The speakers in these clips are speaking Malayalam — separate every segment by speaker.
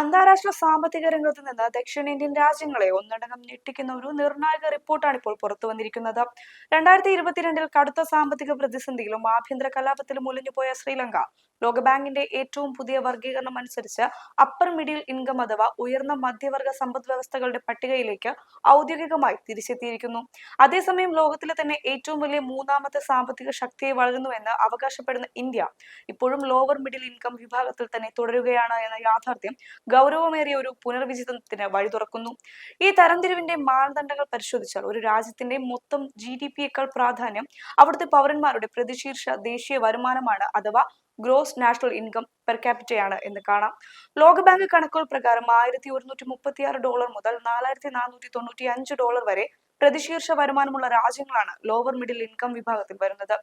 Speaker 1: അന്താരാഷ്ട്ര സാമ്പത്തിക രംഗത്ത് നിന്ന് ദക്ഷിണേന്ത്യൻ രാജ്യങ്ങളെ ഒന്നടങ്കം ഞെട്ടിക്കുന്ന ഒരു നിർണായക റിപ്പോർട്ടാണ് ഇപ്പോൾ പുറത്തു വന്നിരിക്കുന്നത്. 2022 കടുത്ത സാമ്പത്തിക പ്രതിസന്ധിയിലും ആഭ്യന്തര കലാപത്തിലും ഉലഞ്ഞുപോയ ശ്രീലങ്ക ലോകബാങ്കിന്റെ ഏറ്റവും പുതിയ വർഗീകരണം അനുസരിച്ച് അപ്പർ മിഡിൽ ഇൻകം അഥവാ ഉയർന്ന മധ്യവർഗ സമ്പദ് വ്യവസ്ഥകളുടെ പട്ടികയിലേക്ക് ഔദ്യോഗികമായി തിരിച്ചെത്തിയിരിക്കുന്നു. അതേസമയം ലോകത്തിലെ തന്നെ ഏറ്റവും വലിയ മൂന്നാമത്തെ സാമ്പത്തിക ശക്തിയെ വളരുന്നുവെന്ന് അവകാശപ്പെടുന്ന ഇന്ത്യ ഇപ്പോഴും ലോവർ മിഡിൽ ഇൻകം വിഭാഗത്തിൽ തന്നെ തുടരുകയാണ് എന്ന യാഥാർത്ഥ്യം ഗൗരവമേറിയ ഒരു പുനർവിചിന്തനത്തിന് വഴി തുറക്കുന്നു. ഈ തരംതിരിവിന്റെ മാനദണ്ഡങ്ങൾ പരിശോധിച്ചാൽ ഒരു രാജ്യത്തിന്റെ മൊത്തം GDP-യേക്കാൾ പ്രാധാന്യം അവിടുത്തെ പൗരന്മാരുടെ പ്രതിശീർഷ ദേശീയ വരുമാനമാണ് അഥവാ ഗ്രോസ് നാഷണൽ ഇൻകം പെർ ക്യാപിറ്റയാണ് എന്ന് കാണാം. ലോകബാങ്ക് കണക്കുകൾ പ്രകാരം $1136 മുതൽ $4495 വരെ പ്രതിശീർഷ വരുമാനമുള്ള രാജ്യങ്ങളാണ് ലോവർ മിഡിൽ ഇൻകം വിഭാഗത്തിൽ വരുന്നത്.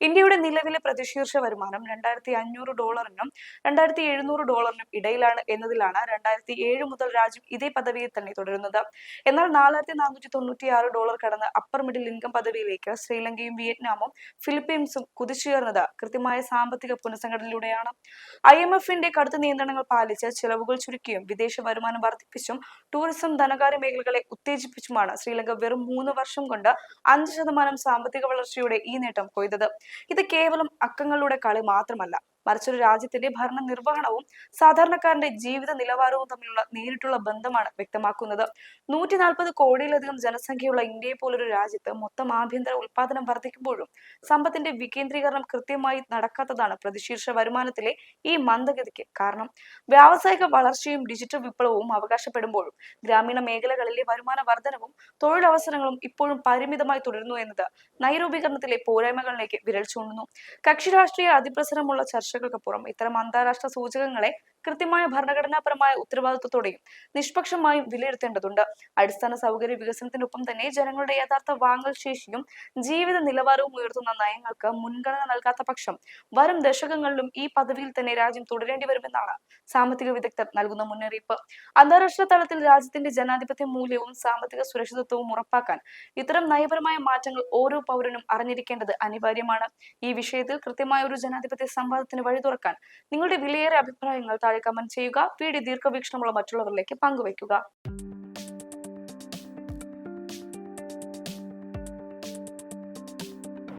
Speaker 1: ഇന്ത്യയുടെ നിലവിലെ പ്രതിശീർഷ വരുമാനം $2500 $2700 ഇടയിലാണ് എന്നതിലാണ് 2007 മുതൽ രാജ്യം ഇതേ പദവിയിൽ തന്നെ തുടരുന്നത്. എന്നാൽ $4496 കടന്ന് അപ്പർ മിഡിൽ ഇൻകം പദവിയിലേക്ക് ശ്രീലങ്കയും വിയറ്റ്നാമും ഫിലിപ്പീൻസും കുതിച്ചുയർന്നത് കൃത്യമായ സാമ്പത്തിക പുനഃസംഘടനയിലൂടെയാണ്. IMF-ന്റെ കടുത്ത നിയന്ത്രണങ്ങൾ പാലിച്ച് ചിലവുകൾ ചുരുക്കിയും വിദേശ വരുമാനം വർദ്ധിപ്പിച്ചും ടൂറിസം ധനകാര്യ മേഖലകളെ ഉത്തേജിപ്പിച്ചുമാണ് ശ്രീലങ്ക വെറും 3 വർഷം കൊണ്ട് 5% സാമ്പത്തിക വളർച്ചയുടെ ഈ നേട്ടം കൊയ്തത്. ഇത് കേവലം അക്കങ്ങളുടെ കളി മാത്രമല്ല, മറിച്ചൊരു രാജ്യത്തിന്റെ ഭരണ നിർവഹണവും സാധാരണക്കാരന്റെ ജീവിത നിലവാരവും തമ്മിലുള്ള നേരിട്ടുള്ള ബന്ധമാണ് വ്യക്തമാക്കുന്നത്. 140 കോടിയിലധികം ജനസംഖ്യയുള്ള ഇന്ത്യയെ പോലൊരു രാജ്യത്ത് മൊത്തം ആഭ്യന്തര ഉൽപാദനം വർദ്ധിക്കുമ്പോഴും സമ്പത്തിന്റെ വികേന്ദ്രീകരണം കൃത്യമായി നടക്കാത്തതാണ് പ്രതിശീർഷ വരുമാനത്തിലെ ഈ മന്ദഗതിക്ക് കാരണം. വ്യാവസായിക വളർച്ചയും ഡിജിറ്റൽ വിപ്ലവവും അവകാശപ്പെടുമ്പോഴും ഗ്രാമീണ മേഖലകളിലെ വരുമാന വർധനവും തൊഴിലവസരങ്ങളും ഇപ്പോഴും പരിമിതമായി തുടരുന്നു എന്നത് നൈരൂപീകരണത്തിലെ പോരായ്മകളിലേക്ക് വിരൽ ചൂണ്ടുന്നു. കക്ഷി രാഷ്ട്രീയ അതിപ്രസരമുള്ള ചർച്ചകൾക്കപ്പുറം ഇത്തരം അന്താരാഷ്ട്ര സൂചകങ്ങളെ കൃത്യമായ ഭരണഘടനാപരമായ ഉത്തരവാദിത്വത്തോടെയും നിഷ്പക്ഷമായും വിലയിരുത്തേണ്ടതുണ്ട്. അടിസ്ഥാന സൗകര്യ വികസനത്തിനൊപ്പം തന്നെ ജനങ്ങളുടെ യഥാർത്ഥ വാങ്ങൽ ശേഷിയും ജീവിത നിലവാരവും ഉയർത്തുന്ന നയങ്ങൾക്ക് മുൻഗണന നൽകാത്ത പക്ഷം വരും ദശകങ്ങളിലും ഈ പദവിയിൽ തന്നെ രാജ്യം തുടരേണ്ടി വരുമെന്നാണ് സാമ്പത്തിക വിദഗ്ധർ നൽകുന്ന മുന്നറിയിപ്പ്. അന്താരാഷ്ട്ര തലത്തിൽ രാജ്യത്തിന്റെ ജനാധിപത്യ മൂല്യവും സാമ്പത്തിക സുരക്ഷിതത്വവും ഉറപ്പാക്കാൻ ഇത്തരം നയപരമായ മാറ്റങ്ങൾ ഓരോ പൗരനും അറിഞ്ഞിരിക്കേണ്ടത് അനിവാര്യമാണ്. ഈ വിഷയത്തിൽ കൃത്യമായ ഒരു ജനാധിപത്യ സംവാദത്തിന് വഴി തുറക്കാൻ നിങ്ങളുടെ വിലയേറെ അഭിപ്രായങ്ങൾ താഴെ കമന്റ് ചെയ്യുക. വീഡിയോ ദീർഘവീക്ഷണമുള്ള മറ്റുള്ളവരിലേക്ക് പങ്കുവയ്ക്കുക.